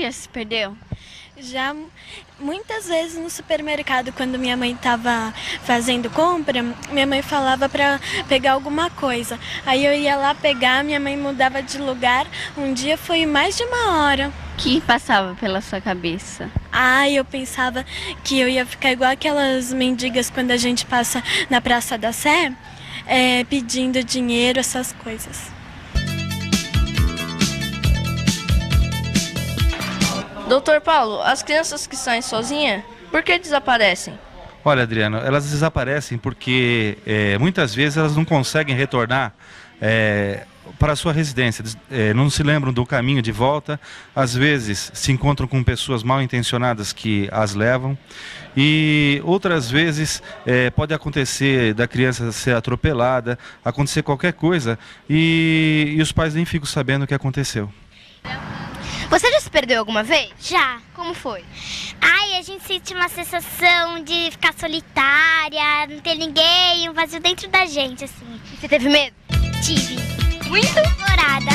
já se perdeu? Já muitas vezes no supermercado, quando minha mãe estava fazendo compra, minha mãe falava para pegar alguma coisa. Aí eu ia lá pegar, minha mãe mudava de lugar. Um dia foi mais de 1 hora. O que passava pela sua cabeça? Eu pensava que eu ia ficar igual aquelas mendigas quando a gente passa na Praça da Sé, pedindo dinheiro, essas coisas. Doutor Paulo, as crianças que saem sozinhas, por que desaparecem? Olha, Adriano, elas desaparecem porque muitas vezes elas não conseguem retornar para a sua residência, não se lembram do caminho de volta, às vezes se encontram com pessoas mal intencionadas que as levam e outras vezes pode acontecer da criança ser atropelada, acontecer qualquer coisa e os pais nem ficam sabendo o que aconteceu. Você já se perdeu alguma vez? Já. Como foi? A gente sente uma sensação de ficar solitária, não ter ninguém, um vazio dentro da gente, assim. Você teve medo? Tive. Muito? Explorada.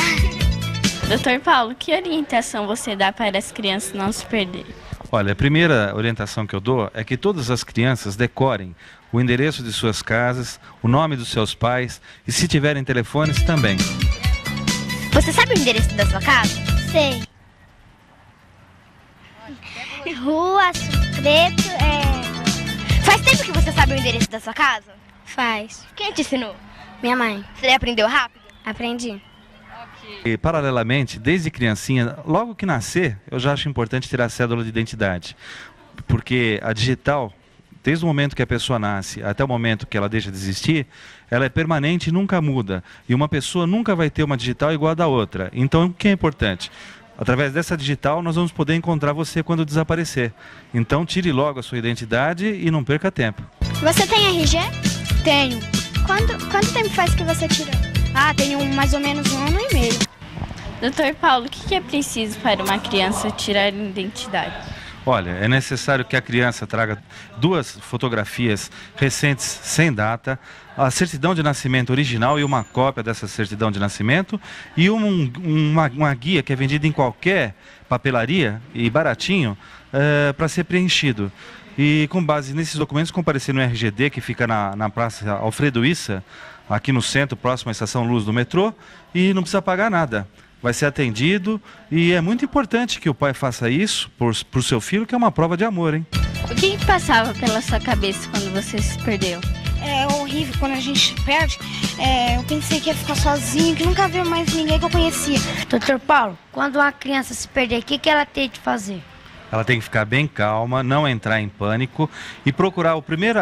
Doutor Paulo, que orientação você dá para as crianças não se perderem? Olha, a primeira orientação que eu dou é que todas as crianças decorem o endereço de suas casas, o nome dos seus pais e, se tiverem telefones, também. Você sabe o endereço da sua casa? Sei. Rua Preto, Faz tempo que você sabe o endereço da sua casa? Faz. Quem te ensinou? Minha mãe. Você aprendeu rápido? Aprendi. E, paralelamente, desde criancinha, logo que nascer, eu já acho importante ter a cédula de identidade. Porque a digital, desde o momento que a pessoa nasce até o momento que ela deixa de existir, ela é permanente e nunca muda. E uma pessoa nunca vai ter uma digital igual a da outra. Então, o que é importante? Através dessa digital, nós vamos poder encontrar você quando desaparecer. Então, tire logo a sua identidade e não perca tempo. Você tem RG? Tenho. Quanto tempo faz que você tirou? Tenho mais ou menos 1 ano e meio. Doutor Paulo, o que é preciso para uma criança tirar a identidade? Olha, é necessário que a criança traga 2 fotografias recentes sem data, a certidão de nascimento original e uma cópia dessa certidão de nascimento e uma guia que é vendida em qualquer papelaria e baratinho para ser preenchido. E com base nesses documentos comparecer no RGD, que fica na Praça Alfredo Issa, aqui no centro, próximo à Estação Luz do metrô, e não precisa pagar nada. Vai ser atendido e é muito importante que o pai faça isso por seu filho, que é uma prova de amor, hein? O que passava pela sua cabeça quando você se perdeu? É horrível quando a gente perde. Eu pensei que ia ficar sozinho, que nunca vi mais ninguém que eu conhecia. Doutor Paulo, quando uma criança se perder, o que ela tem de fazer? Ela tem que ficar bem calma, não entrar em pânico e procurar a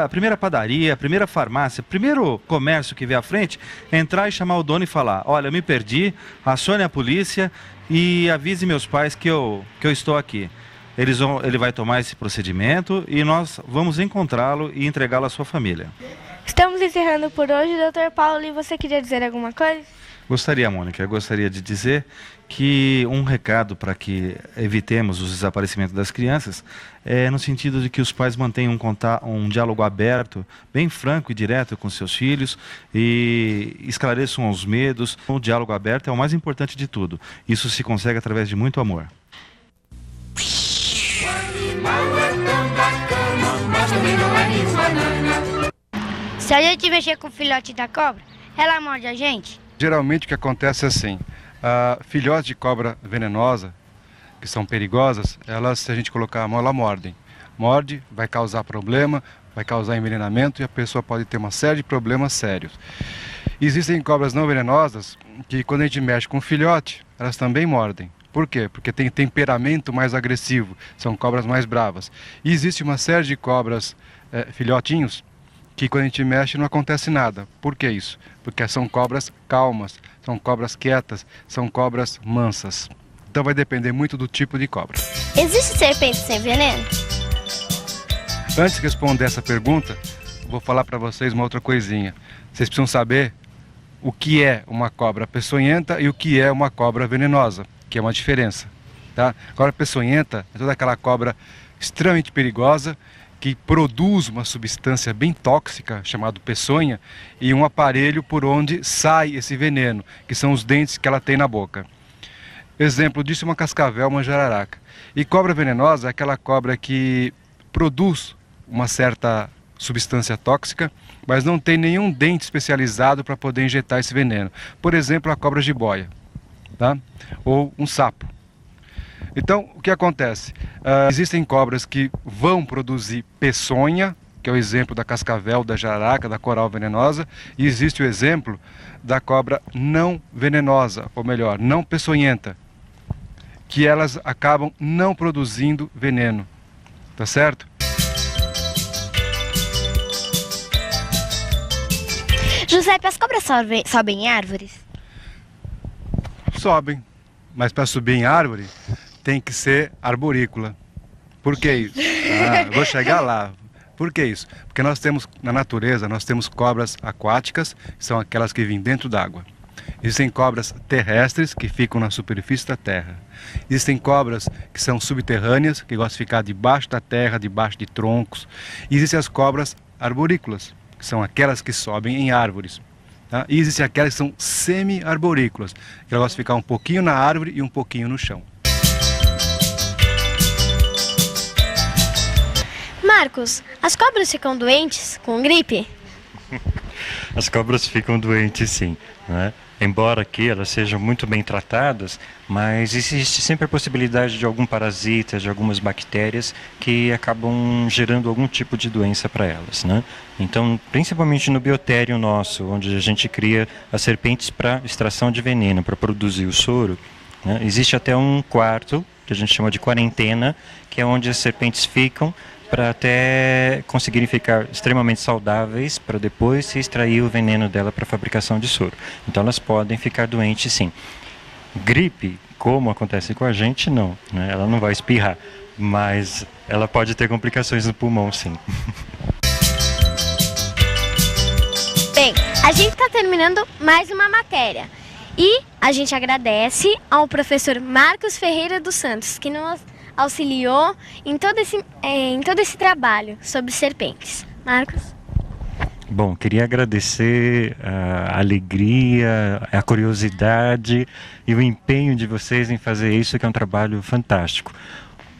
primeira padaria, a primeira farmácia, o primeiro comércio que vê à frente, entrar e chamar o dono e falar: olha, eu me perdi, acione a polícia e avise meus pais que eu estou aqui. Ele vai tomar esse procedimento e nós vamos encontrá-lo e entregá-lo à sua família. Estamos encerrando por hoje, doutor Paulo, e você queria dizer alguma coisa? Gostaria, Mônica, eu gostaria de dizer que um recado para que evitemos os desaparecimentos das crianças é no sentido de que os pais mantenham um diálogo aberto, bem franco e direto com seus filhos e esclareçam os medos. O diálogo aberto é o mais importante de tudo. Isso se consegue através de muito amor. Se a gente mexer com o filhote da cobra, ela morde a gente? Geralmente o que acontece é assim, filhotes de cobra venenosa, que são perigosas, elas, se a gente colocar a mão, elas mordem. Morde, vai causar problema, vai causar envenenamento e a pessoa pode ter uma série de problemas sérios. Existem cobras não venenosas que, quando a gente mexe com o filhote, elas também mordem. Por quê? Porque tem temperamento mais agressivo, são cobras mais bravas. E existe uma série de cobras filhotinhos que, quando a gente mexe, não acontece nada. Por que isso? Porque são cobras calmas, são cobras quietas, são cobras mansas. Então vai depender muito do tipo de cobra. Existe serpente sem veneno? Antes de responder essa pergunta, vou falar para vocês uma outra coisinha. Vocês precisam saber o que é uma cobra peçonhenta e o que é uma cobra venenosa, que é uma diferença. Tá? Agora, peçonhenta é toda aquela cobra extremamente perigosa que produz uma substância bem tóxica, chamada peçonha, e um aparelho por onde sai esse veneno, que são os dentes que ela tem na boca. Exemplo disso é uma cascavel, uma jararaca. E cobra venenosa é aquela cobra que produz uma certa substância tóxica, mas não tem nenhum dente especializado para poder injetar esse veneno. Por exemplo, a cobra jiboia, tá? Ou um sapo. Então, o que acontece? Existem cobras que vão produzir peçonha, que é o exemplo da cascavel, da jararaca, da coral venenosa, e existe o exemplo da cobra não venenosa, ou melhor, não peçonhenta, que elas acabam não produzindo veneno, tá certo? Giuseppe, as cobras sobem em árvores? Sobem, mas para subir em árvore tem que ser arborícola. Por que isso? Vou chegar lá. Por que isso? Porque nós temos, na natureza, nós temos cobras aquáticas, que são aquelas que vêm dentro d'água. Existem cobras terrestres, que ficam na superfície da terra. Existem cobras que são subterrâneas, que gostam de ficar debaixo da terra, debaixo de troncos. E existem as cobras arborícolas, que são aquelas que sobem em árvores. Tá? E existem aquelas que são semi-arborícolas, que elas gostam de ficar um pouquinho na árvore e um pouquinho no chão. Marcos, as cobras ficam doentes com gripe? As cobras ficam doentes, sim, né? Embora aqui elas sejam muito bem tratadas, mas existe sempre a possibilidade de algum parasita, de algumas bactérias que acabam gerando algum tipo de doença para elas, né? Então, principalmente no biotério nosso, onde a gente cria as serpentes para extração de veneno, para produzir o soro, né? Existe até um quarto, que a gente chama de quarentena, que é onde as serpentes ficam para até conseguirem ficar extremamente saudáveis para depois se extrair o veneno dela para a fabricação de soro. Então elas podem ficar doentes, sim. Gripe, como acontece com a gente, não, né? Ela não vai espirrar, mas ela pode ter complicações no pulmão, sim. Bem, a gente está terminando mais uma matéria e a gente agradece ao professor Marcos Ferreira dos Santos, que nos auxiliou em todo esse trabalho sobre serpentes. Marcos? Bom, queria agradecer a alegria, a curiosidade e o empenho de vocês em fazer isso, que é um trabalho fantástico.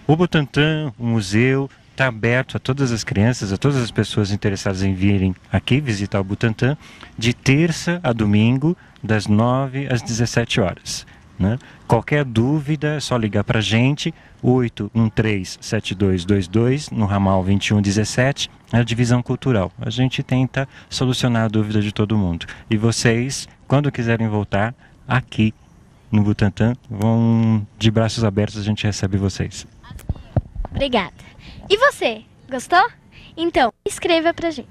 O Butantã, o museu, está aberto a todas as crianças, a todas as pessoas interessadas em virem aqui visitar o Butantã, de terça a domingo, das 9 às 17 horas. Né? Qualquer dúvida é só ligar para a gente, 813-7222, no ramal 2117, a divisão cultural. A gente tenta solucionar a dúvida de todo mundo. E vocês, quando quiserem voltar aqui no Butantã, vão de braços abertos, a gente recebe vocês. Obrigada. E você, gostou? Então, escreva pra gente.